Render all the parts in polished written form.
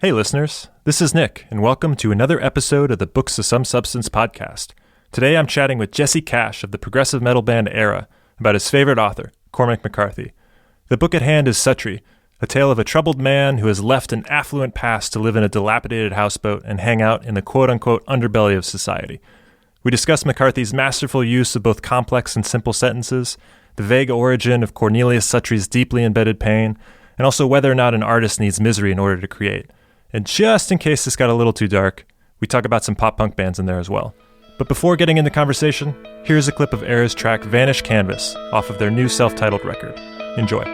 Hey listeners, this is Nick, and welcome to another episode of the Books of Some Substance podcast. Today I'm chatting with Jesse Cash of the progressive metal band Erra about his favorite author, Cormac McCarthy. The book at hand is Suttree, a tale of a troubled man who has left an affluent past to live in a dilapidated houseboat and hang out in the quote-unquote underbelly of society. We discuss McCarthy's masterful use of both complex and simple sentences, the vague origin of Cornelius Suttree's deeply embedded pain, and also whether or not an artist needs misery in order to create. And just in case this got a little too dark, we talk about some pop-punk bands in there as well. But before getting into conversation, here's a clip of Erra's track Vanish Canvas off of their new self-titled record. Enjoy.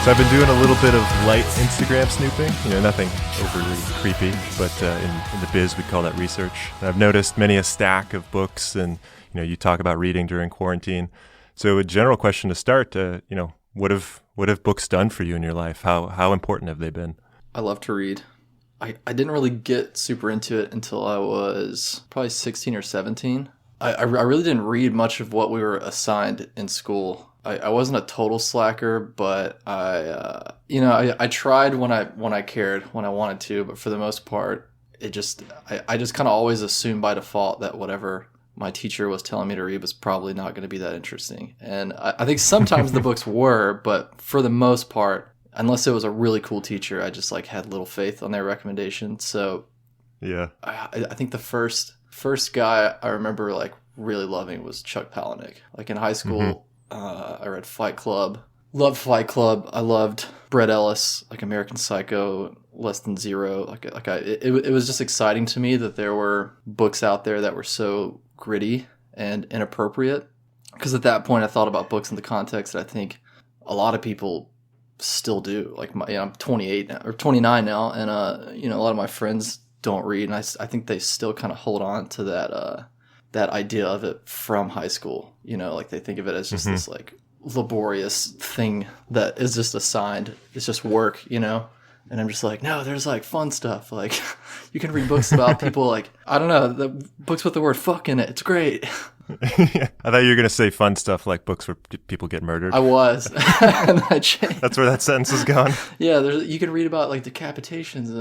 So I've been doing a little bit of light Instagram snooping, nothing overly creepy, but in the biz we call that research. And I've noticed many a stack of books, and you talk about reading during quarantine. So a general question to start, what have books done for you in your life? How important have they been? I love to read. I didn't really get super into it until I was probably 16 or 17. I really didn't read much of what we were assigned in school. I wasn't a total slacker, but I tried when I cared, when I wanted to, but for the most part, I just kind of always assumed by default that whatever my teacher was telling me to read was probably not going to be that interesting. And I think sometimes the books were, but for the most part, unless it was a really cool teacher, I just had little faith on their recommendation. So yeah, I think the first guy I remember really loving was Chuck Palahniuk. In high school. Mm-hmm. I read Fight Club. Loved Fight Club. I loved Bret Ellis, American Psycho, Less Than Zero. It was just exciting to me that there were books out there that were so gritty and inappropriate. Because at that point, I thought about books in the context that I think a lot of people still do. I'm 28 now, or 29 now, and a lot of my friends don't read, and I think they still kind of hold on to that idea of it from high school. They think of it as just this laborious thing that is just assigned. It's just work, And I'm just no, there's fun stuff. You can read books about people I don't know, the books with the word fuck in it. It's great. I thought you were going to say fun stuff like books where people get murdered. I was. And I changed. That's where that sentence is gone. Yeah, you can read about decapitations.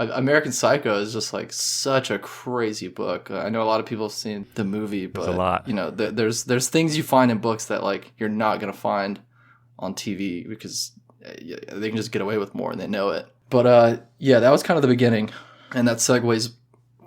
American Psycho is just such a crazy book. I know a lot of people have seen the movie, but there's a lot. There's things you find in books that you're not going to find on TV because they can just get away with more and they know it. But that was kind of the beginning, and that segues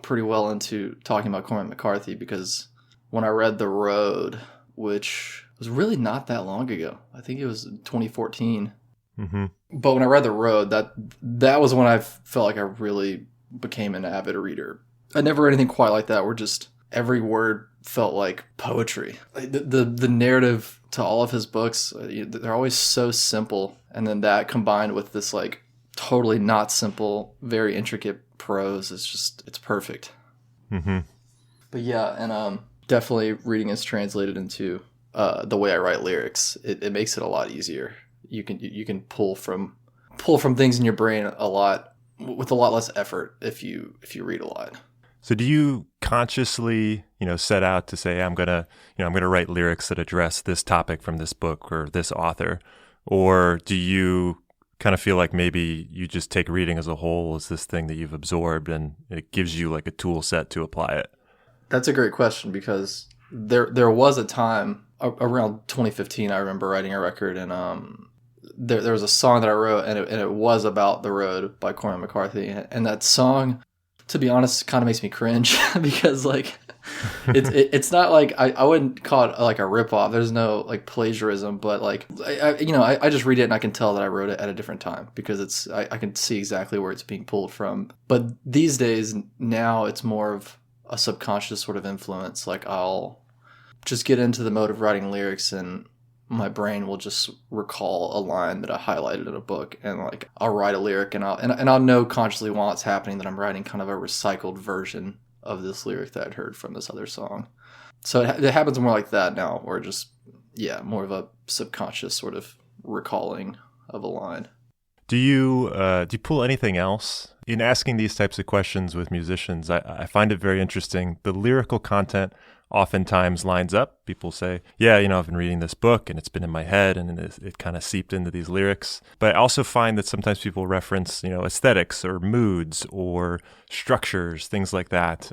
pretty well into talking about Cormac McCarthy, because when I read The Road, which was really not that long ago, I think it was 2014. Mm-hmm. But when I read The Road, that was when I felt like I really became an avid reader. I never read anything quite like that, where just every word felt like poetry. The narrative to all of his books, they're always so simple, and then that combined with this totally not simple, very intricate prose it's perfect. Mm-hmm. But yeah, and definitely reading is translated into the way I write lyrics. It makes it a lot easier. You can pull from things in your brain a lot with a lot less effort if you read a lot. So do you consciously set out to say I'm gonna write lyrics that address this topic from this book or this author, or do you kind of feel like maybe you just take reading as a whole as this thing that you've absorbed and it gives you a tool set to apply it? That's a great question, because there was a time around 2015 I remember writing a record, and there was a song that I wrote, and it was about The Road by Cormac McCarthy, and that song, to be honest, kind of makes me cringe because it's not I wouldn't call it a ripoff. There's no plagiarism, but I just read it and I can tell that I wrote it at a different time, because I can see exactly where it's being pulled from. But these days now it's more of a subconscious sort of influence. I'll just get into the mode of writing lyrics, and my brain will just recall a line that I highlighted in a book, and like I'll write a lyric, and I'll know consciously while it's happening that I'm writing kind of a recycled version of this lyric that I'd heard from this other song. So it happens more like that now, or just more of a subconscious sort of recalling of a line. Do you pull anything else in asking these types of questions with musicians? I find it very interesting. The lyrical content oftentimes lines up. People say, yeah, I've been reading this book and it's been in my head and it kind of seeped into these lyrics. But I also find that sometimes people reference, aesthetics or moods or structures, things like that.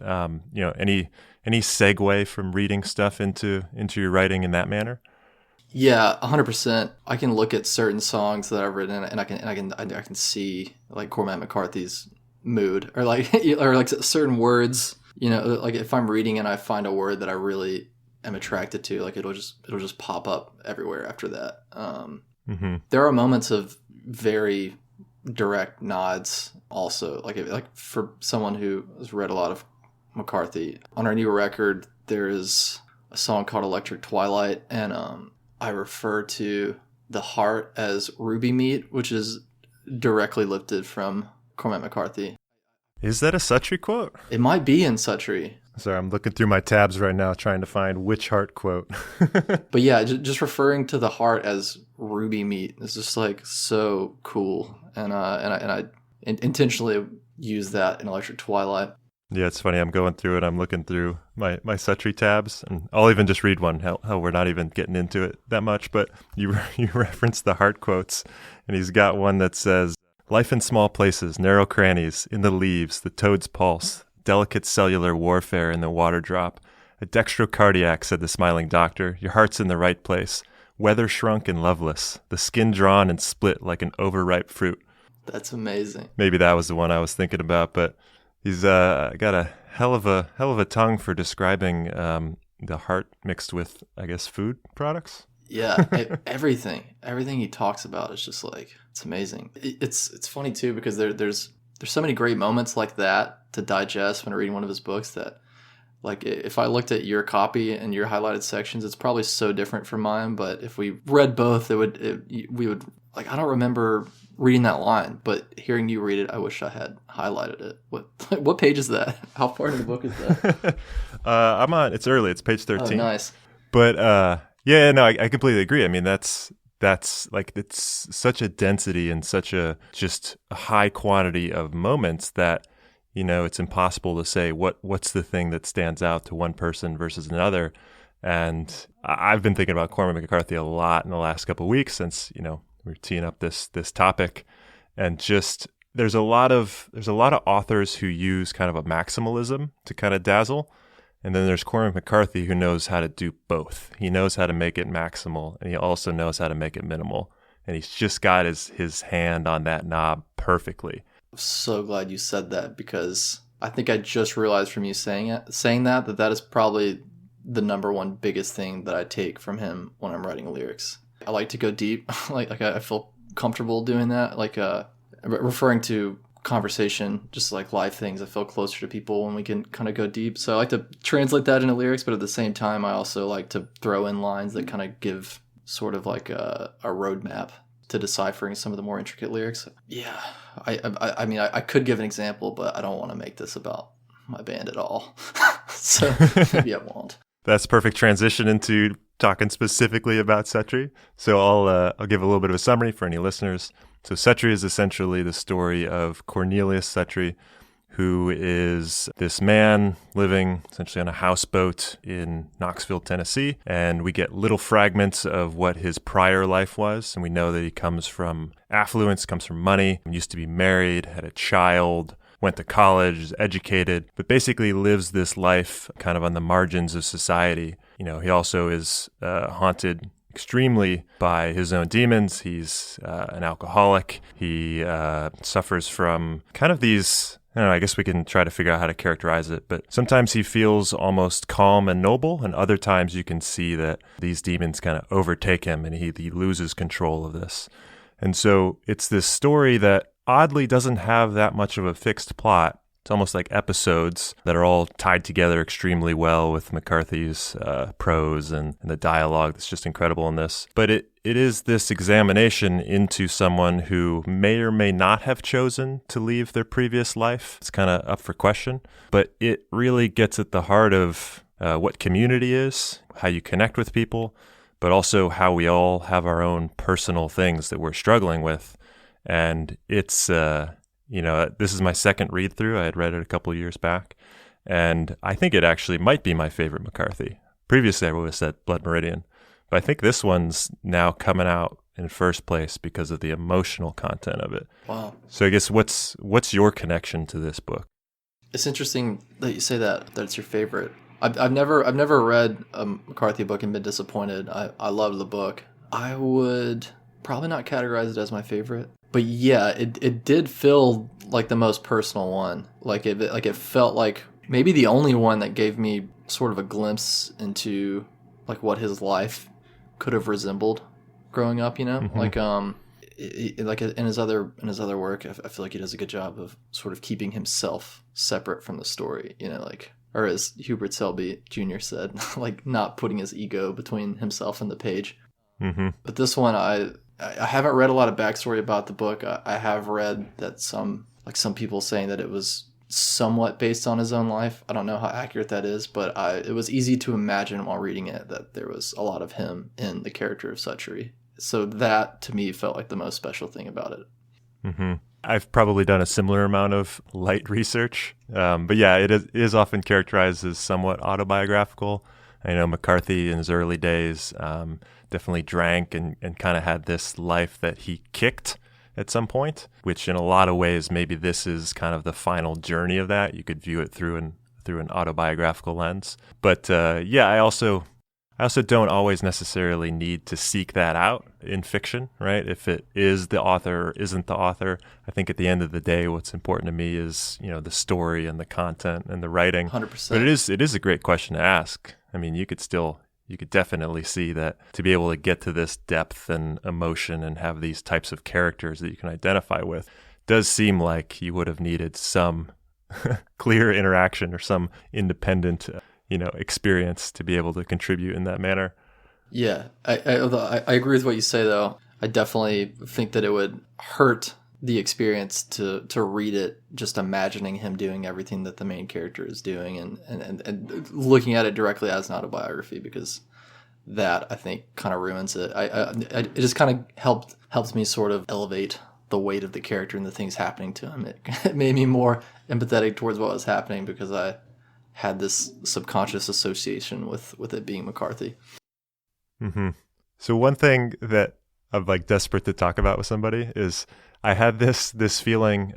Any segue from reading stuff into your writing in that manner? Yeah, 100%. I can look at certain songs that I've written and I can see like Cormac McCarthy's mood or like certain words. Like if I'm reading and I find a word that I really am attracted to, like it'll just pop up everywhere after that. There are moments of very direct nods also. Like for someone who has read a lot of McCarthy, on our new record, there is a song called Electric Twilight, and I refer to the heart as ruby meat, which is directly lifted from Cormac McCarthy. Is that a Suttree quote? It might be in Suttree. Sorry, I'm looking through my tabs right now trying to find which heart quote. But yeah, just referring to the heart as ruby meat is just like so cool. And I intentionally use that in Electric Twilight. Yeah, it's funny. I'm going through it. I'm looking through my Suttree tabs, and I'll even just read one. Hell, we're not even getting into it that much, but you reference the heart quotes, and he's got one that says, "Life in small places, narrow crannies, in the leaves, the toad's pulse, delicate cellular warfare in the water drop. A dextrocardiac," said the smiling doctor. "Your heart's in the right place. Weather shrunk and loveless, the skin drawn and split like an overripe fruit." That's amazing. Maybe that was the one I was thinking about, but he's got a hell of a tongue for describing the heart mixed with, I guess, food products. Yeah, everything he talks about is just like, it's amazing. It's funny too, because there's so many great moments like that to digest when reading one of his books that, like, if I looked at your copy and your highlighted sections, it's probably so different from mine. But if we read both, we would like, I don't remember reading that line, but hearing you read it, I wish I had highlighted it. What page is that? How far into the book is that? I'm on. It's early. It's page 13. Oh, nice. But yeah, no, I completely agree. I mean, that's like, it's such a density and such a just a high quantity of moments that, it's impossible to say what's the thing that stands out to one person versus another. And I've been thinking about Cormac McCarthy a lot in the last couple of weeks since, we're teeing up this topic, and just there's a lot of authors who use kind of a maximalism to kind of dazzle. And then there's Cormac McCarthy, who knows how to do both. He knows how to make it maximal, and he also knows how to make it minimal. And he's just got his hand on that knob perfectly. I'm so glad you said that, because I think I just realized from you saying that is probably the number one biggest thing that I take from him when I'm writing lyrics. I like to go deep. like I feel comfortable doing that. Like referring to conversation, just like life things, I feel closer to people when we can kind of go deep. So I like to translate that into lyrics, but at the same time, I also like to throw in lines that kind of give sort of like a roadmap to deciphering some of the more intricate lyrics. Yeah, I mean, I could give an example, but I don't want to make this about my band at all. So maybe I won't. That's perfect transition into talking specifically about Suttree. So I'll give a little bit of a summary for any listeners. So Suttree is essentially the story of Cornelius Suttree, who is this man living essentially on a houseboat in Knoxville, Tennessee. And we get little fragments of what his prior life was. And we know that he comes from affluence, comes from money, used to be married, had a child, went to college, is educated, but basically lives this life kind of on the margins of society. He also is haunted extremely by his own demons. He's an alcoholic. He suffers from kind of these, I don't know, I guess we can try to figure out how to characterize it, but sometimes he feels almost calm and noble, and other times you can see that these demons kind of overtake him and he loses control of this. And so it's this story that oddly doesn't have that much of a fixed plot. It's almost like episodes that are all tied together extremely well with McCarthy's prose and the dialogue that's just incredible in this. But it is this examination into someone who may or may not have chosen to leave their previous life. It's kind of up for question, but it really gets at the heart of what community is, how you connect with people, but also how we all have our own personal things that we're struggling with. And it's... this is my second read through. I had read it a couple of years back, and I think it actually might be my favorite McCarthy. Previously, I would have said Blood Meridian, but I think this one's now coming out in first place because of the emotional content of it. Wow. So I guess what's your connection to this book? It's interesting that you say that it's your favorite. I've never read a McCarthy book and been disappointed. I love the book. I would probably not categorize it as my favorite. But yeah, it did feel like the most personal one. It felt like maybe the only one that gave me sort of a glimpse into like what his life could have resembled growing up. Mm-hmm. Like in his other work, I feel like he does a good job of sort of keeping himself separate from the story. Or as Hubert Selby Jr. said, like not putting his ego between himself and the page. Mm-hmm. But this one, I haven't read a lot of backstory about the book. I have read that some people saying that it was somewhat based on his own life. I don't know how accurate that is, but it was easy to imagine while reading it that there was a lot of him in the character of Suttree. So that, to me, felt like the most special thing about it. Mm-hmm. I've probably done a similar amount of light research, but yeah, it is often characterized as somewhat autobiographical. I know McCarthy in his early days definitely drank and kind of had this life that he kicked at some point, which in a lot of ways, maybe this is kind of the final journey of that. You could view it through an autobiographical lens. But yeah, I also don't always necessarily need to seek that out in fiction, right? If it is the author or isn't the author, I think at the end of the day, what's important to me is, the story and the content and the writing. 100%. But it is a great question to ask. I mean, you could definitely see that to be able to get to this depth and emotion and have these types of characters that you can identify with does seem like you would have needed some clear interaction or some independent, experience to be able to contribute in that manner. Yeah, I agree with what you say, though. I definitely think that it would hurt the experience to read it just imagining him doing everything that the main character is doing and looking at it directly as an autobiography, because that, I think, kind of ruins it. It just kind of helped me sort of elevate the weight of the character and the things happening to him. It made me more empathetic towards what was happening because I had this subconscious association with it being McCarthy. Mm-hmm. So one thing that I'm like desperate to talk about with somebody is I had this feeling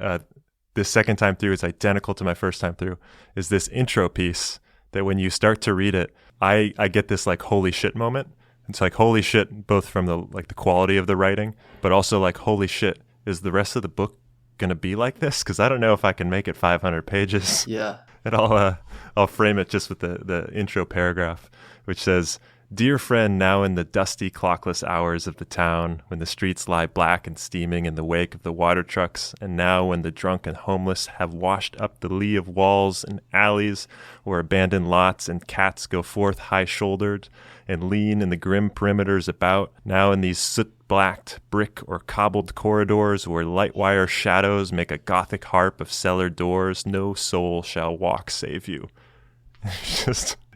this second time through is identical to my first time through, is this intro piece that when you start to read it, I get this like holy shit moment. It's like holy shit, both from the quality of the writing, but also like holy shit, is the rest of the book gonna be like this? Because I don't know if I can make it 500 pages. Yeah. And I'll frame it just with the intro paragraph, which says, "Dear friend, now in the dusty, clockless hours of the town, when the streets lie black and steaming in the wake of the water trucks, and now when the drunk and homeless have washed up the lee of walls and alleys where abandoned lots and cats go forth high-shouldered and lean in the grim perimeters about, now in these soot-blacked brick or cobbled corridors where light-wire shadows make a gothic harp of cellar doors, no soul shall walk save you."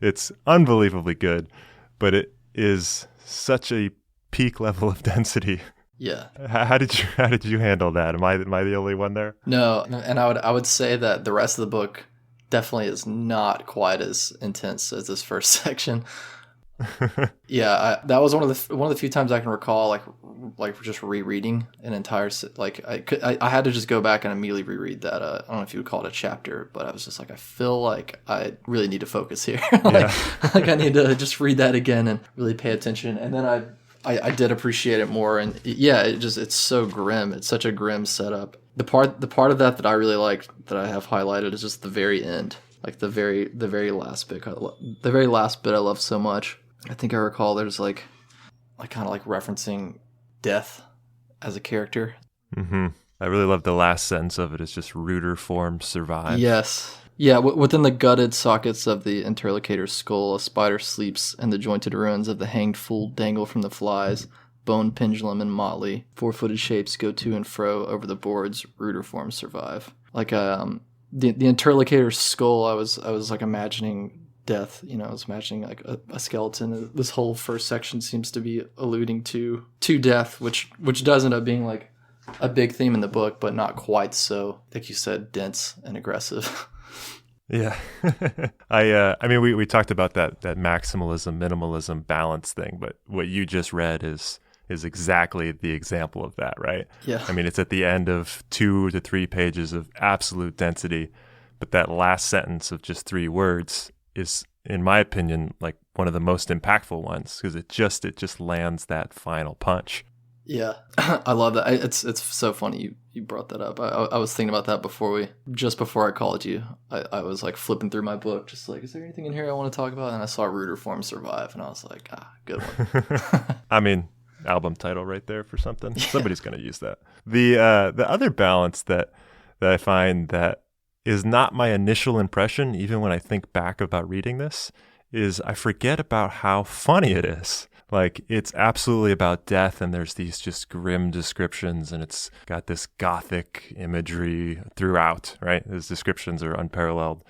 It's unbelievably good. But it is such a peak level of density. Yeah. How did you handle that? Am I the only one there? No, and I would say that the rest of the book definitely is not quite as intense as this first section. Yeah, that was one of the few times I can recall like just rereading an entire I had to just go back and immediately reread that. I don't know if you would call it a chapter, but I was just like, I feel like I really need to focus here. Like I need to just read that again and really pay attention. And then I did appreciate it more. And yeah, it's so grim. It's such a grim setup. The part of that I really liked that I have highlighted is just the very end, like the very last bit. The very last bit I love so much. I think I recall there's like kind of like referencing death as a character. Mm-hmm. I really love the last sentence of it. It's just rooter forms survive. Yes. Yeah, within the gutted sockets of the interlocutor's skull, a spider sleeps, and the jointed ruins of the hanged fool dangle from the flies. Bone, pendulum, and motley, four-footed shapes go to and fro over the boards. Rooter forms survive. Like the interlocutor's skull, I was like imagining death. You know, I was imagining like a skeleton. This whole first section seems to be alluding to death, which does end up being like a big theme in the book, but not quite so, like you said, dense and aggressive. Yeah. I mean, we talked about that maximalism, minimalism balance thing, but what you just read is exactly the example of that, right? Yeah. I mean, it's at the end of 2 to 3 pages of absolute density, but that last sentence of just 3 words is, in my opinion, like one of the most impactful ones, because it just lands that final punch. Yeah, I love that. It's so funny you brought that up. I was thinking about that before I called you. I was like flipping through my book, just like, is there anything in here I want to talk about? And I saw Rooter Form Survive, and I was like, good one. I mean, album title right there for something. Yeah. Somebody's going to use that. The other balance that I find that is not my initial impression, even when I think back about reading this, is I forget about how funny it is. Like, it's absolutely about death, and there's these just grim descriptions, and it's got this gothic imagery throughout, right? Those descriptions are unparalleled.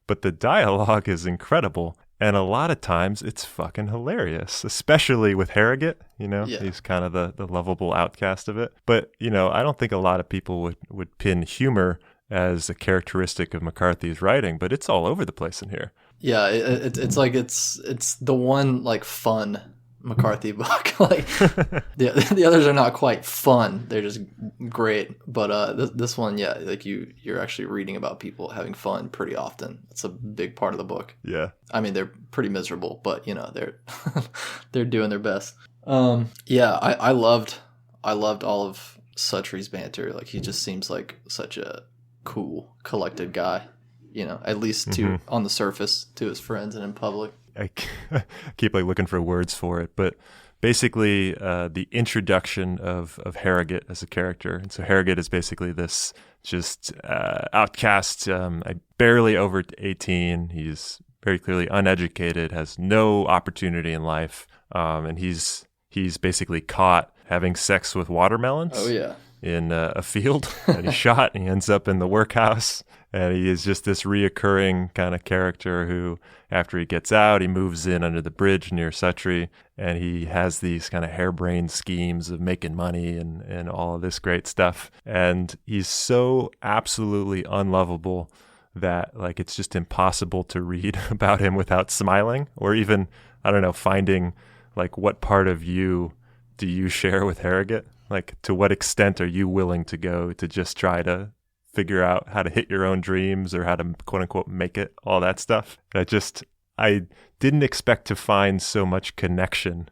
But the dialogue is incredible, and a lot of times it's fucking hilarious, especially with Harrogate, you know? Yeah. He's kind of the lovable outcast of it. But, you know, I don't think a lot of people would pin humor as a characteristic of McCarthy's writing, but it's all over the place in here. Yeah, it's like it's the one, like, fun McCarthy book. Like the others are not quite fun, they're just great, but this one, yeah, like you're actually reading about people having fun pretty often. It's a big part of the book. Yeah, I mean, they're pretty miserable, but you know, they're doing their best. Yeah, I loved all of Suttree's banter. Like, he just seems like such a cool, collected guy, you know, at least on the surface, to his friends and in public. I keep like looking for words for it, but basically the introduction of Harrogate as a character. And so Harrogate is basically this just outcast, barely over 18. He's very clearly uneducated, has no opportunity in life, and he's basically caught having sex with watermelons. Oh yeah. In a field, and he's shot, and he ends up in the workhouse. And he is just this reoccurring kind of character who, after he gets out, he moves in under the bridge near Suttree, and he has these kind of harebrained schemes of making money and all of this great stuff. And he's so absolutely unlovable that, like, it's just impossible to read about him without smiling, or even, I don't know, finding, like, what part of you do you share with Harrogate? Like, to what extent are you willing to go to just try to figure out how to hit your own dreams or how to, quote unquote, make it, all that stuff. I didn't expect to find so much connection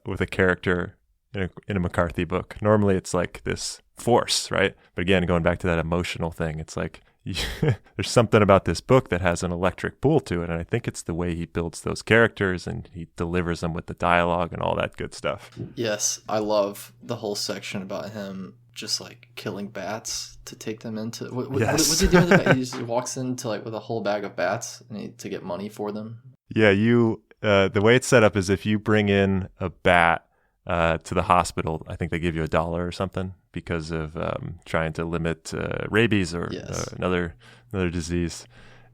with a character in a McCarthy book. Normally it's like this force, right? But again, going back to that emotional thing, it's like there's something about this book that has an electric pull to it. And I think it's the way he builds those characters and he delivers them with the dialogue and all that good stuff. Yes, I love the whole section about him just like killing bats to take them into what's he doing with the bat? He just walks into like with a whole bag of bats to get money for them. Yeah, the way it's set up is if you bring in a bat to the hospital, I think they give you $1 or something because of trying to limit rabies or another disease.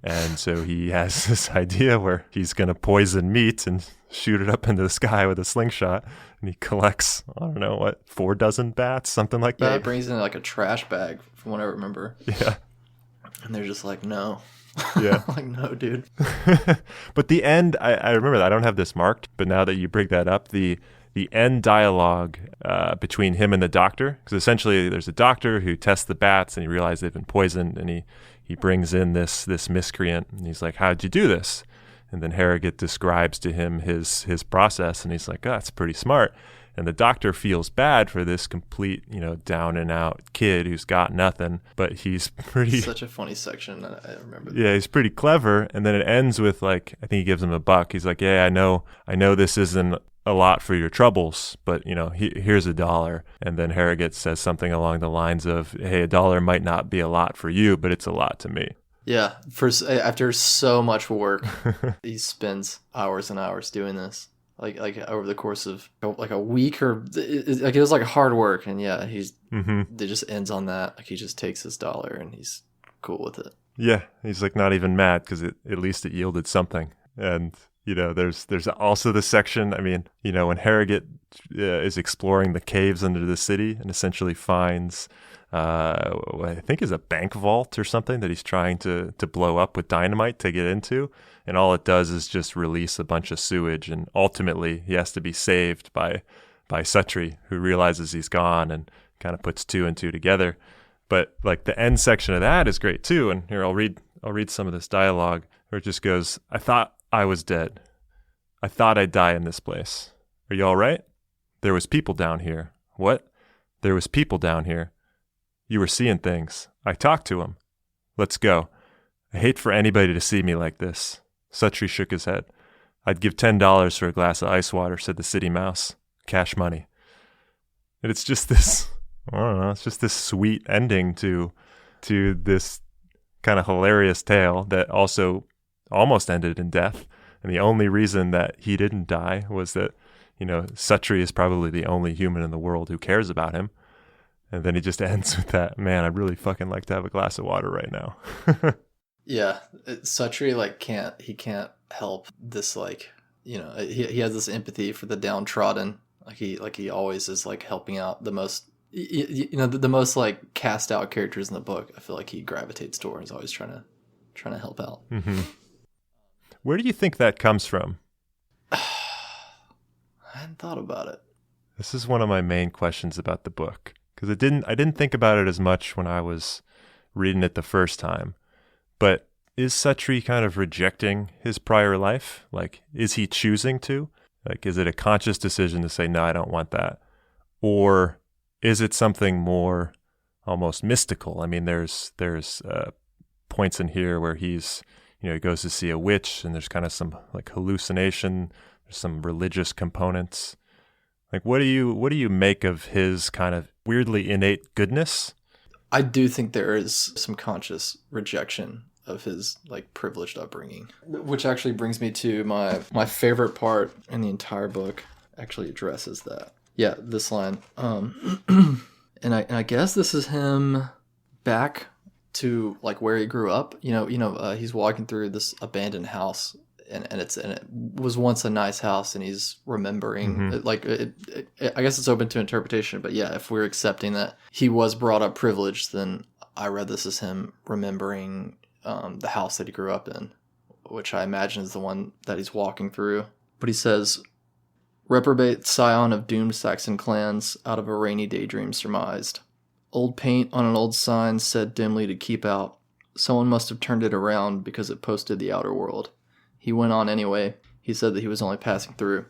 And so he has this idea where he's going to poison meat and shoot it up into the sky with a slingshot. And he collects, I don't know, 4 dozen bats, something like that. Yeah, he brings in like a trash bag, from what I remember. Yeah. And they're just like, no. Yeah. Like, no, dude. But the end, I remember that. I don't have this marked, but now that you bring that up, the end dialogue between him and the doctor, because essentially there's a doctor who tests the bats and he realizes they've been poisoned, and he brings in this miscreant, and he's like, how'd you do this? And then Harrogate describes to him his process, and he's like, oh, that's pretty smart. And the doctor feels bad for this complete, down and out kid who's got nothing, but he's pretty... Such a funny section. I remember that. Yeah, he's pretty clever. And then it ends with, like, I think he gives him $1. He's like, yeah, I know this isn't a lot for your troubles, but here's $1. And then Harrogate says something along the lines of, hey, $1 might not be a lot for you, but it's a lot to me. Yeah, after so much work, he spends hours and hours doing this, like over the course of like a week, or it was like hard work. And yeah, it just ends on that. Like he just takes his $1 and he's cool with it. Yeah, he's like not even mad because at least it yielded something. And there's also the section, when Harrogate is exploring the caves under the city and essentially finds what I think is a bank vault or something that he's trying to blow up with dynamite to get into. And all it does is just release a bunch of sewage. And ultimately, he has to be saved by Suttree, who realizes he's gone and kind of puts two and two together. But like the end section of that is great too. And here, I'll read some of this dialogue where it just goes, I thought I was dead. I thought I'd die in this place. Are you all right? There was people down here. What? There was people down here. You were seeing things. I talked to them. Let's go. I hate for anybody to see me like this. Suttree shook his head. I'd give $10 for a glass of ice water, said the city mouse. Cash money. And it's just this, I don't know, it's just this sweet ending to this kind of hilarious tale that also almost ended in death. And the only reason that he didn't die was that, Suttree is probably the only human in the world who cares about him. And then he just ends with that, man, I'd really fucking like to have a glass of water right now. Yeah, Suttree can't help this, he has this empathy for the downtrodden. Like he always is like helping out the most, the most like cast out characters in the book. I feel like he gravitates toward. He's always trying to help out. Mm-hmm. Where do you think that comes from? I hadn't thought about it. This is one of my main questions about the book, because I didn't think about it as much when I was reading it the first time. But is Suttree kind of rejecting his prior life? Like, is he choosing to? Like, is it a conscious decision to say, no, I don't want that? Or is it something more almost mystical? I mean, there's points in here where he's, he goes to see a witch and there's kind of some like hallucination. There's some religious components. Like, what do you make of his kind of weirdly innate goodness? I do think there is some conscious rejection of his like privileged upbringing, which actually brings me to my favorite part in the entire book. Actually addresses that. Yeah, this line. And I guess this is him back to like where he grew up. He's walking through this abandoned house, and it was once a nice house, and he's remembering. Mm-hmm. I guess it's open to interpretation, but yeah, if we're accepting that he was brought up privileged, then I read this as him remembering the house that he grew up in, which I imagine is the one that he's walking through. But he says, reprobate scion of doomed Saxon clans, out of a rainy daydream surmised. Old paint on an old sign said dimly to keep out. Someone must have turned it around because it posted the outer world. He went on anyway. He said that he was only passing through.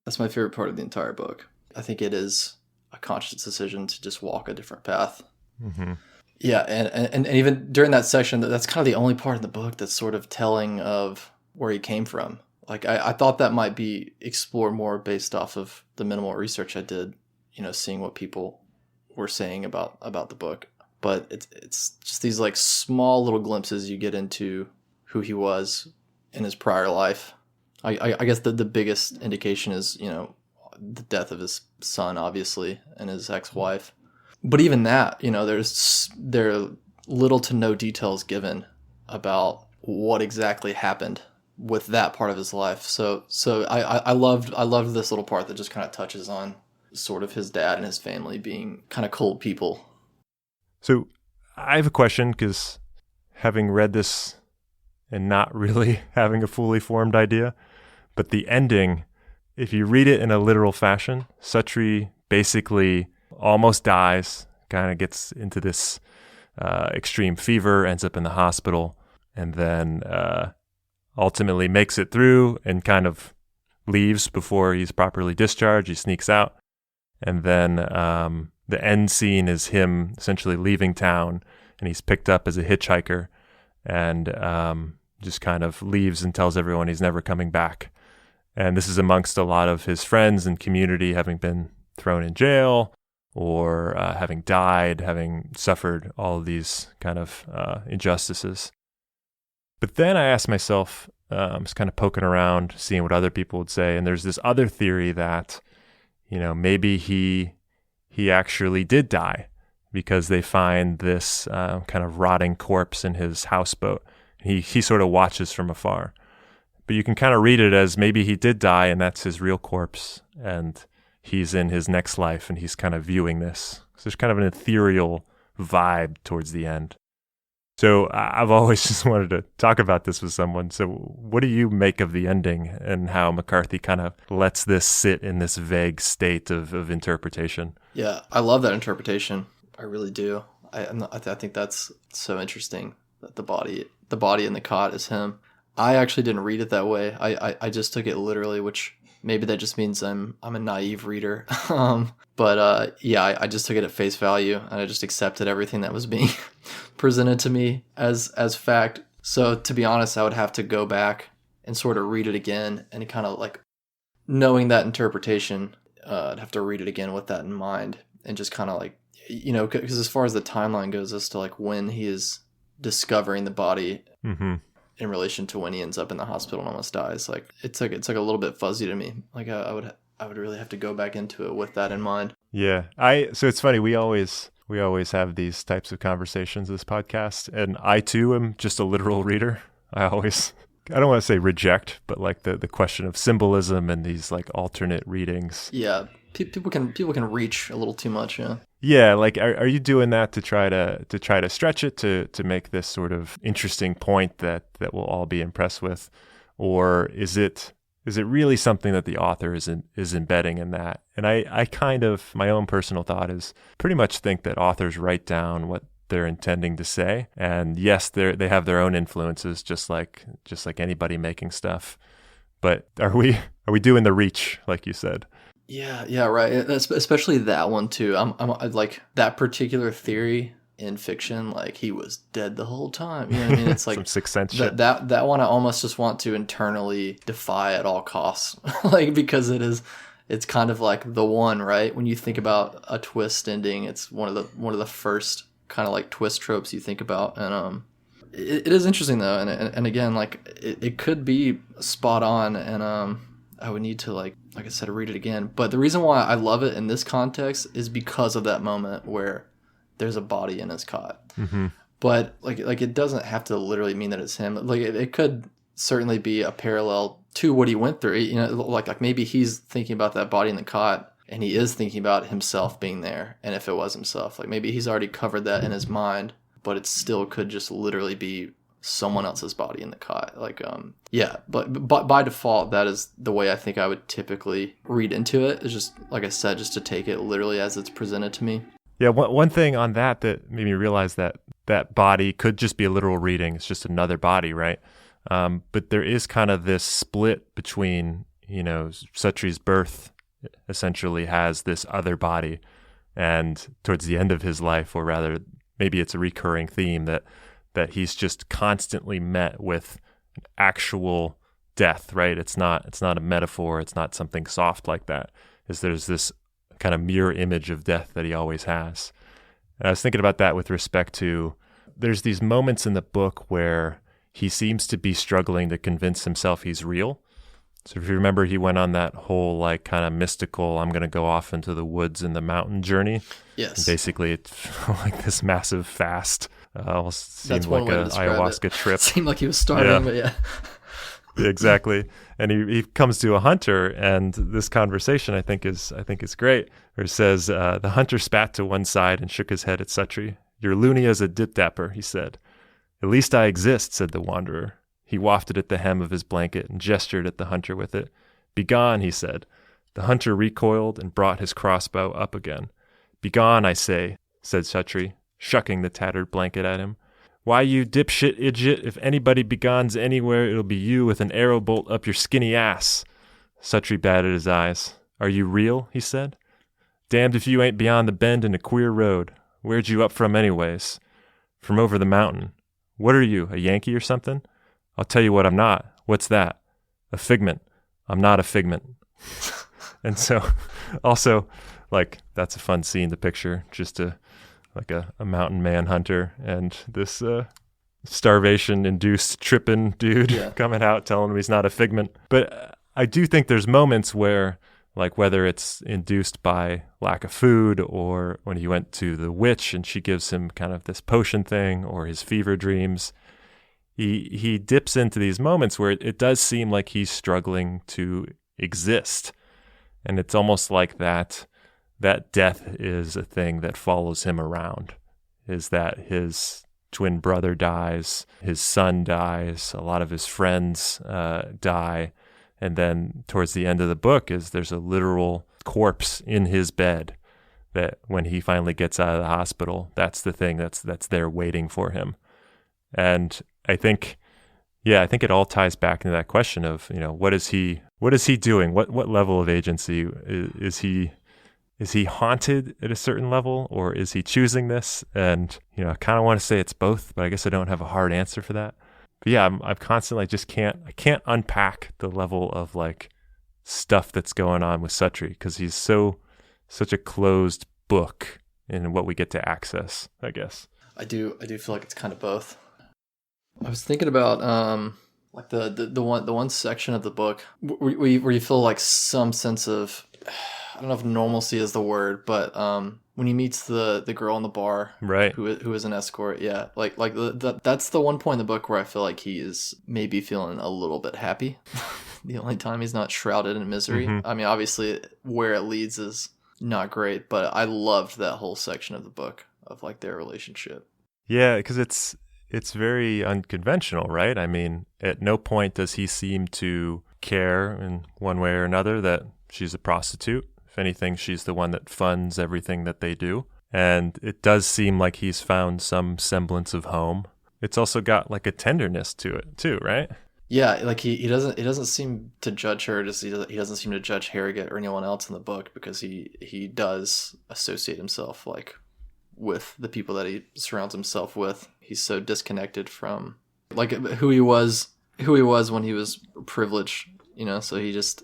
That's my favorite part of the entire book. I think it is a conscious decision to just walk a different path. Mm-hmm. Yeah, and even during that section, that's kind of the only part in the book that's sort of telling of where he came from. Like, I thought that might be explored more based off of the minimal research I did, seeing what people were saying about the book. But it's just these like small little glimpses you get into who he was in his prior life. I guess the biggest indication is, the death of his son, obviously, and his ex-wife. But even that, there are little to no details given about what exactly happened with that part of his life. So I loved this little part that just kind of touches on sort of his dad and his family being kind of cold people. So I have a question, because having read this and not really having a fully formed idea, but the ending, if you read it in a literal fashion, Suttree basically almost dies, kind of gets into this extreme fever, ends up in the hospital, and then ultimately makes it through and kind of leaves before he's properly discharged. He sneaks out. And then the end scene is him essentially leaving town, and he's picked up as a hitchhiker and just kind of leaves and tells everyone he's never coming back. And this is amongst a lot of his friends and community having been thrown in jail or having died, having suffered all of these kind of injustices. But then I asked myself, I was kind of poking around, seeing what other people would say, and there's this other theory that, maybe he actually did die because they find this kind of rotting corpse in his houseboat. He sort of watches from afar. But you can kind of read it as maybe he did die and that's his real corpse and he's in his next life and he's kind of viewing this. So there's kind of an ethereal vibe towards the end. So I've always just wanted to talk about this with someone. So what do you make of the ending and how McCarthy kind of lets this sit in this vague state of interpretation? Yeah, I love that interpretation. I really do. I think that's so interesting that the body in the cot is him. I actually didn't read it that way. I just took it literally, which maybe that just means I'm a naive reader. I just took it at face value and I just accepted everything that was being presented to me as fact. So to be honest, I would have to go back and sort of read it again and kind of like knowing that interpretation, I'd have to read it again with that in mind and just kind of like, because as far as the timeline goes as to like when he is discovering the body, in relation to when he ends up in the hospital and almost dies, like it's like a little bit fuzzy to me. Like I would really have to go back into it with that in mind. Yeah, so it's funny. We always have these types of conversations this podcast, and I too am just a literal reader. I don't want to say reject, but like the question of symbolism and these like alternate readings. Yeah, people can reach a little too much. Yeah. Yeah, like are you doing that to try to stretch it to make this sort of interesting point that we'll all be impressed with, or is it really something that the author is embedding in that? And I kind of, my own personal thought is pretty much think that authors write down what they're intending to say, and yes, they have their own influences, just like anybody making stuff. But are we doing the reach, like you said? Yeah, right. Especially that one too. I'm like that particular theory in fiction. Like he was dead the whole time. You know what I mean? It's like some Sixth Sense shit. That one I almost just want to internally defy at all costs, like because it's kind of like the one, right? When you think about a twist ending, it's one of the first kind of like twist tropes you think about, and it is interesting though, and again, like it could be spot on, and I would need to like I said, read it again. But the reason why I love it in this context is because of that moment where there's a body in his cot. Mm-hmm. But like it doesn't have to literally mean that it's him. Like it could certainly be a parallel to what he went through. Like maybe he's thinking about that body in the cot and he is thinking about himself being there. And if it was himself, like maybe he's already covered that in his mind, but it still could just literally be someone else's body in the cot. But by default, that is the way I think I would typically read into it. Is just, like I said, just to take it literally as it's presented to me. Yeah, one thing on that made me realize that body could just be a literal reading. It's just another body, right? But there is kind of this split between, Suttree's birth essentially has this other body, and towards the end of his life, or rather, maybe it's a recurring theme that he's just constantly met with actual death, right? It's not a metaphor. It's not something soft like that. There's this kind of mirror image of death that he always has. And I was thinking about that with respect to, there's these moments in the book where he seems to be struggling to convince himself he's real. So if you remember, he went on that whole like kind of mystical, I'm going to go off into the woods and the mountain journey. Yes. And basically, it's like this massive fast. Almost seemed like an ayahuasca trip. Seemed like he was starving, but yeah. Exactly. And he comes to a hunter, and this conversation I think is great. Where he says, the hunter spat to one side and shook his head at Suttree. "You're loony as a dip-dapper," he said. "At least I exist," said the wanderer. He wafted at the hem of his blanket and gestured at the hunter with it. "Begone," he said. The hunter recoiled and brought his crossbow up again. "Begone, I say," said Suttree, shucking the tattered blanket at him. "Why, you dipshit idiot, if anybody begones anywhere, it'll be you with an arrow bolt up your skinny ass." Suttree batted his eyes. "Are you real?" he said. "Damned if you ain't beyond the bend in a queer road. Where'd you up from anyways?" "From over the mountain." "What are you, a Yankee or something?" "I'll tell you what I'm not." "What's that?" "A figment. I'm not a figment. And so also, like, that's a fun scene to picture, just a mountain manhunter and this starvation-induced tripping dude coming out telling him he's not a figment. But I do think there's moments where, like, whether it's induced by lack of food or when he went to the witch and she gives him kind of this potion thing, or his fever dreams, he dips into these moments where it does seem like he's struggling to exist. And it's almost like that death is a thing that follows him around, is that his twin brother dies, his son dies, a lot of his friends die. And then towards the end of the book there's a literal corpse in his bed that when he finally gets out of the hospital, that's the thing that's there waiting for him. And I think it all ties back into that question of, what is he doing? What level of agency is he? Is he haunted at a certain level, or is he choosing this? And, I kind of want to say it's both, but I guess I don't have a hard answer for that. But yeah, I'm constantly I can't unpack the level of like stuff that's going on with Suttree, because he's such a closed book in what we get to access, I guess. I do feel like it's kind of both. I was thinking about like the one section of the book where you feel like some sense of, I don't know if normalcy is the word, but when he meets the girl in the bar, right, who is an escort, that's the one point in the book where I feel like he is maybe feeling a little bit happy. The only time he's not shrouded in misery. Mm-hmm. I mean, obviously, where it leads is not great, but I loved that whole section of the book of like their relationship. Yeah, because it's very unconventional, right? I mean, at no point does he seem to care in one way or another that she's a prostitute. If anything, she's the one that funds everything that they do. And it does seem like he's found some semblance of home. It's also got like a tenderness to it too, right? Yeah, like he doesn't seem to judge her. He doesn't seem to judge Harrogate or anyone else in the book, because he does associate himself like with the people that he surrounds himself with. He's so disconnected from like who he was when he was privileged, so he just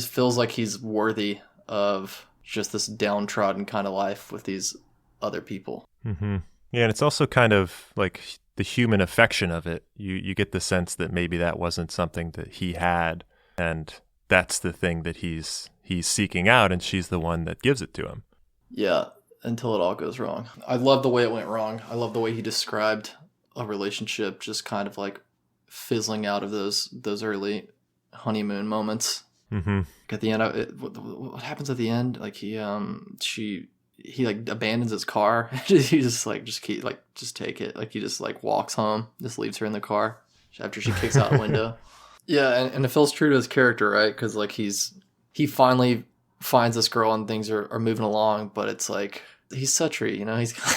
feels like he's worthy of just this downtrodden kind of life with these other people. Mm-hmm. Yeah, and it's also kind of like the human affection of it. You get the sense that maybe that wasn't something that he had, and that's the thing that he's seeking out, and she's the one that gives it to him. Yeah, until it all goes wrong. I love the way it went wrong. I love the way he described a relationship just kind of like fizzling out of those early honeymoon moments. Mm-hmm. At the end, what happens at the end? Like he like abandons his car. He just take it. Like he just like walks home, just leaves her in the car after she kicks out a window. Yeah, and it feels true to his character, right? Because like he finally finds this girl and things are moving along, but it's like he's Suttree,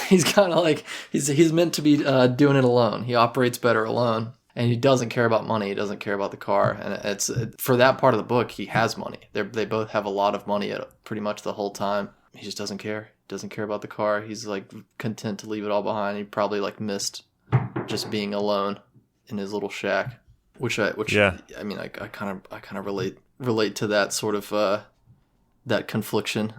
he's kind of like he's meant to be doing it alone. He operates better alone. And he doesn't care about money. He doesn't care about the car. And for that part of the book, he has money. They both have a lot of money pretty much the whole time. He just doesn't care. Doesn't care about the car. He's like content to leave it all behind. He probably like missed just being alone in his little shack, which yeah. I mean, I kind of relate to that sort of that confliction.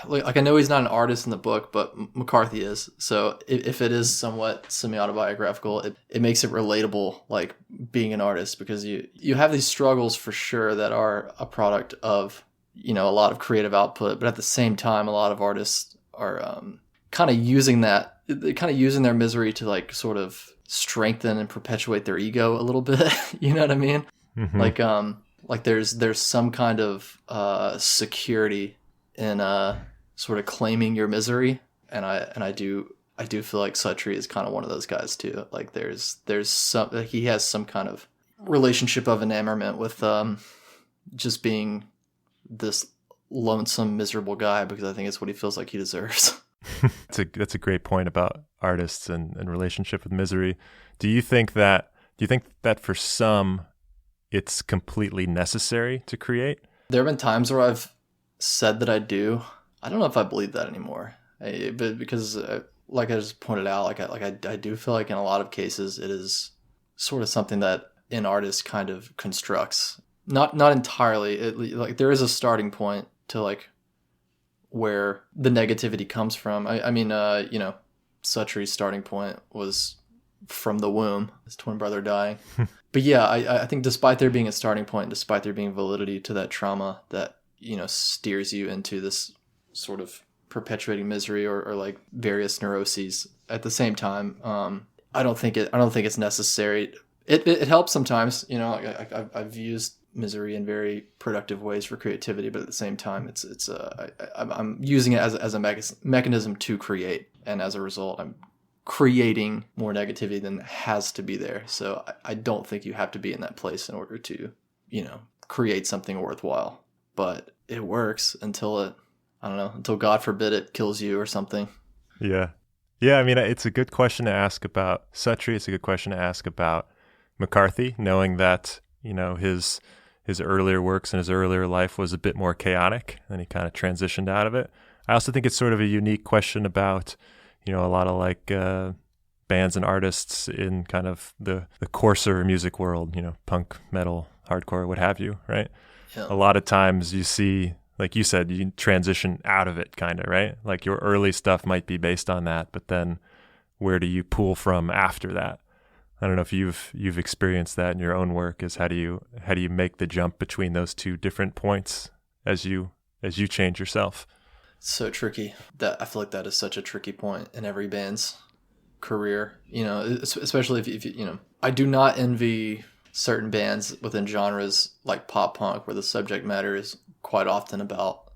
Like I know he's not an artist in the book, but McCarthy is. So if it is somewhat semi-autobiographical, it makes it relatable, like being an artist, because you have these struggles for sure that are a product of, a lot of creative output. But at the same time, a lot of artists are kind of using their misery to like sort of strengthen and perpetuate their ego a little bit. You know what I mean? Mm-hmm. Like there's some kind of security in sort of claiming your misery, and I do feel like Suttree is kind of one of those guys too. Like there's some, he has some kind of relationship of enamorment with just being this lonesome, miserable guy, because I think it's what he feels like he deserves. That's a great point about artists and relationship with misery. Do you think that for some it's completely necessary to create? There have been times where I've said that I do. I don't know if I believe that anymore, but because like I just pointed out, I do feel like in a lot of cases it is sort of something that an artist kind of constructs Not entirely. Like there is a starting point to like where the negativity comes from. I mean, Suttree's starting point was from the womb, his twin brother dying. But yeah, I think despite there being a starting point, despite there being validity to that trauma that, steers you into this sort of perpetuating misery or like various neuroses at the same time, I don't think it's necessary. It helps sometimes, I've used misery in very productive ways for creativity, but at the same time, I'm using it as a mechanism to create, and as a result, I'm creating more negativity than has to be there. So I don't think you have to be in that place in order to, create something worthwhile. But it works until God forbid it kills you or something. Yeah. Yeah, I mean, it's a good question to ask about Suttree. It's a good question to ask about McCarthy, knowing that, his earlier works and his earlier life was a bit more chaotic, and he kind of transitioned out of it. I also think it's sort of a unique question about, a lot of like bands and artists in kind of the coarser music world, punk, metal, hardcore, what have you, right? Yeah. A lot of times you see, like you said, you transition out of it kind of, right? Like your early stuff might be based on that, but then where do you pull from after that? I don't know if you've experienced that in your own work. Is how do you make the jump between those two different points as you change yourself? So tricky. That I feel like that is such a tricky point in every band's career. Especially if I do not envy certain bands within genres like pop punk, where the subject matter is quite often about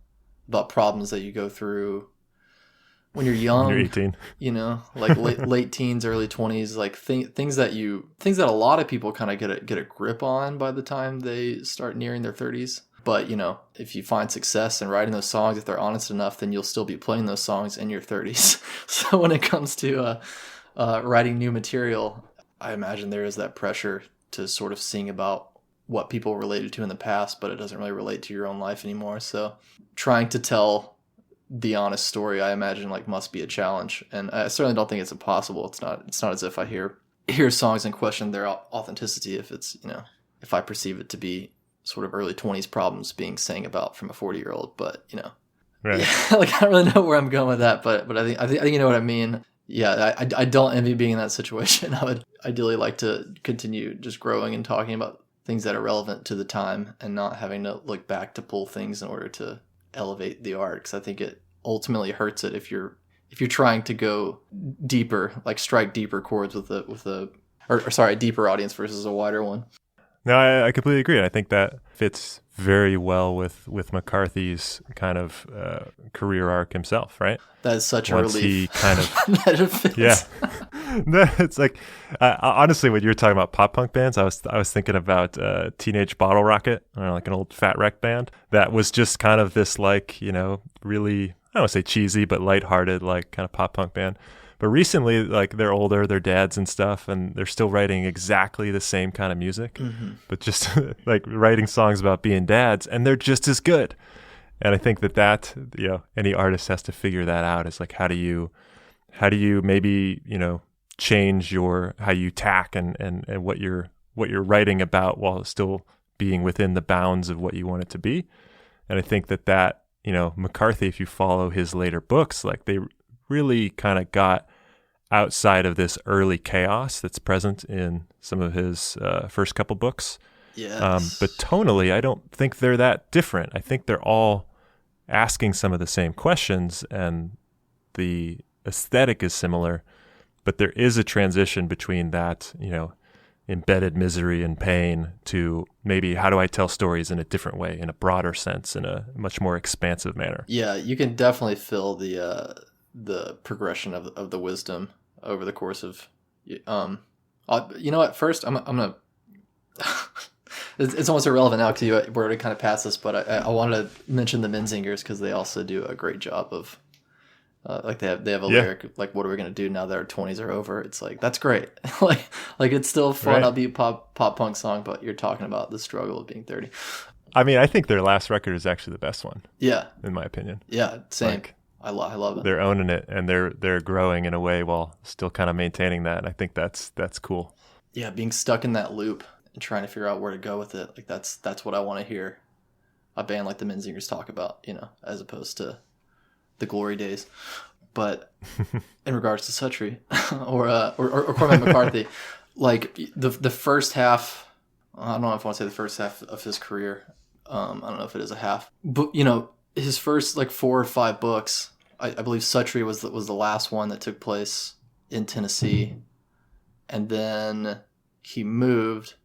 problems that you go through when you're young. When you're 18. Like late teens, early 20s, like things that a lot of people kind of get a grip on by the time they start nearing their 30s. But, if you find success in writing those songs, if they're honest enough, then you'll still be playing those songs in your 30s. So when it comes to writing new material, I imagine there is that pressure to sort of sing about what people related to in the past, but it doesn't really relate to your own life anymore. So trying to tell the honest story, I imagine, like must be a challenge. And I certainly don't think it's impossible. It's not as if I hear songs and question their authenticity if it's, if I perceive it to be sort of early 20s problems being sang about from a 40-year-old, but right. Yeah, like I don't really know where I'm going with that, but I think you know what I mean. Yeah, I don't envy being in that situation. I would ideally like to continue just growing and talking about things that are relevant to the time and not having to look back to pull things in order to elevate the art, because I think it ultimately hurts it if you're trying to go deeper, like strike deeper chords with a deeper audience versus a wider one. No, I completely agree. I think that fits very well with McCarthy's kind of career arc himself, right? That is such Once a relief. He kind of, that it fits. Yeah. No, it's like honestly, when you were talking about pop punk bands, I was thinking about Teenage Bottle Rocket, or like an old Fat Wreck band that was just kind of this like really, I don't want to say cheesy, but lighthearted like kind of pop punk band. But recently, like they're older, they're dads and stuff, and they're still writing exactly the same kind of music, but just like writing songs about being dads, and they're just as good. And I think that any artist has to figure that out. Is like how do you maybe change how you tack and what you're writing about while still being within the bounds of what you want it to be. And I think that McCarthy, if you follow his later books, like they really kind of got outside of this early chaos that's present in some of his first couple books. Yes. But tonally, I don't think they're that different. I think they're all asking some of the same questions, and the aesthetic is similar, but there is a transition between that, embedded misery and pain to maybe how do I tell stories in a different way, in a broader sense, in a much more expansive manner. Yeah, you can definitely feel the progression of the wisdom over the course of first I'm gonna it's almost irrelevant now because we're already kind of past this, but I wanted to mention the Menzingers because they also do a great job of like they have a lyric like, what are we gonna do now that our 20s are over? It's like, that's great. like it's still fun, right. upbeat pop punk song, but you're talking about the struggle of being 30. I mean, I think their last record is actually the best one. Yeah, in my opinion. Yeah, same. Like, I love it. They're owning it, and they're growing in a way while still kind of maintaining that. And I think that's cool. Yeah, being stuck in that loop and trying to figure out where to go with it. Like that's what I want to hear a band like the Menzingers talk about, as opposed to the glory days. But in regards to Suttree or Cormac McCarthy, like the first half, I don't know if I want to say the first half of his career. I don't know if it is a half, but his first like 4 or 5 books, I believe Suttree was the last one that took place in Tennessee, and then he moved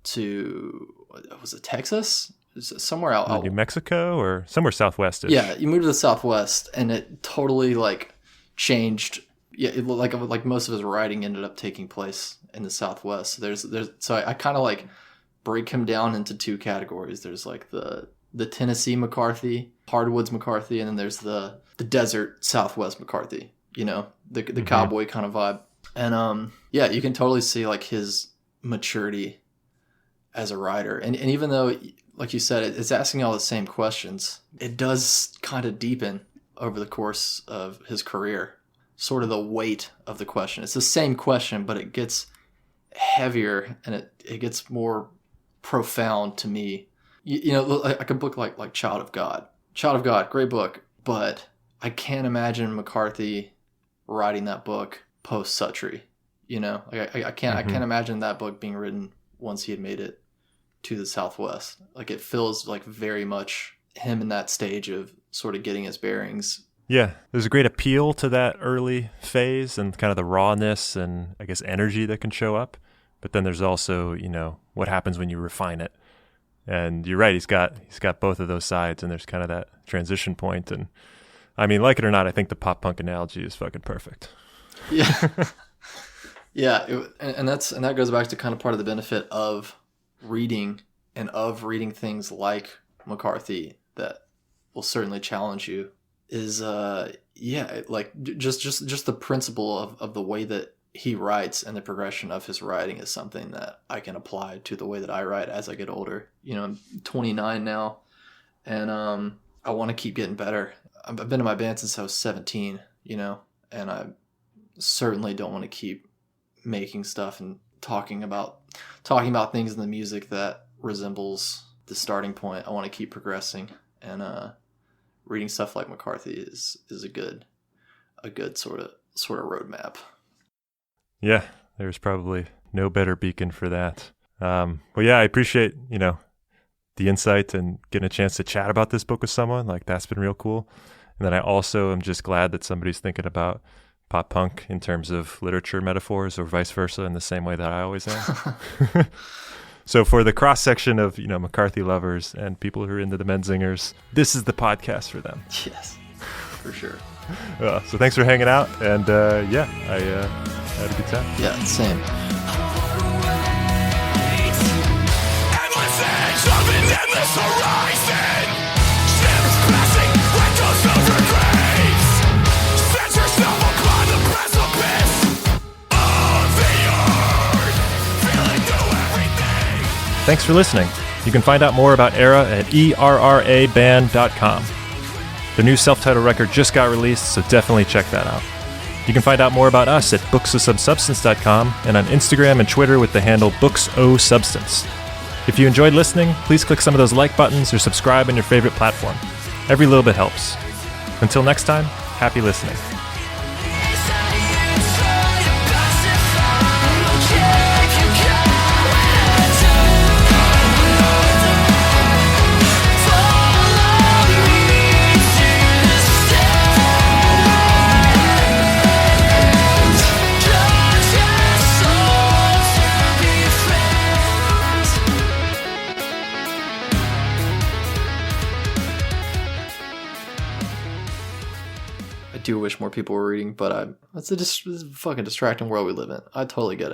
to, was it Texas? Somewhere out New Mexico or somewhere southwest-ish. Yeah, you moved to the Southwest, and it totally like changed. Yeah, like most of his writing ended up taking place in the Southwest. So I kind of like break him down into 2 categories. There's like the Tennessee McCarthy, hardwoods McCarthy, and then there's the desert Southwest McCarthy. The cowboy kind of vibe. And yeah, you can totally see like his maturity as a writer, and even though, like you said, it's asking all the same questions, it does kind of deepen over the course of his career. Sort of the weight of the question. It's the same question, but it gets heavier and it gets more profound to me. Like a book like Child of God. Child of God, great book, but I can't imagine McCarthy writing that book post Suttree. I can't imagine that book being written once he had made it to the Southwest. Like it feels like very much him in that stage of sort of getting his bearings. Yeah, there's a great appeal to that early phase and kind of the rawness and I guess energy that can show up. But then there's also, what happens when you refine it. And you're right, he's got both of those sides, and there's kind of that transition point. And I mean, like it or not, I think the pop punk analogy is fucking perfect. Yeah. Yeah, and that goes back to kind of part of the benefit of reading things like McCarthy that will certainly challenge you is like just the principle of the way that he writes and the progression of his writing is something that I can apply to the way that I write as I get older. I'm 29 now, and I want to keep getting better. I've been in my band since I was 17, and I certainly don't want to keep making stuff and talking about things in the music that resembles the starting point. I want to keep progressing, and reading stuff like McCarthy is a good sort of roadmap. Yeah, there's probably no better beacon for that. Well, yeah, I appreciate the insight and getting a chance to chat about this book with someone. Like that's been real cool. And then I also am just glad that somebody's thinking about pop punk in terms of literature metaphors or vice versa in the same way that I always am. So for the cross section of McCarthy lovers and people who are into the Menzingers, this is the podcast for them. Yes, for sure. So thanks for hanging out, and yeah, I had a good time. Yeah, same. Endless horizon, ships passing, echoes over graves. Set yourself upon the precipice of the earth, feeling through everything. Thanks for listening. You can find out more about Erra at erraband.com. Their new self-titled record just got released, so definitely check that out. You can find out more about us at booksofsubstance.com and on Instagram and Twitter with the handle booksosubstance. If you enjoyed listening, please click some of those like buttons or subscribe on your favorite platform. Every little bit helps. Until next time, happy listening. I do wish more people were reading, but it's a fucking distracting world we live in. I totally get it.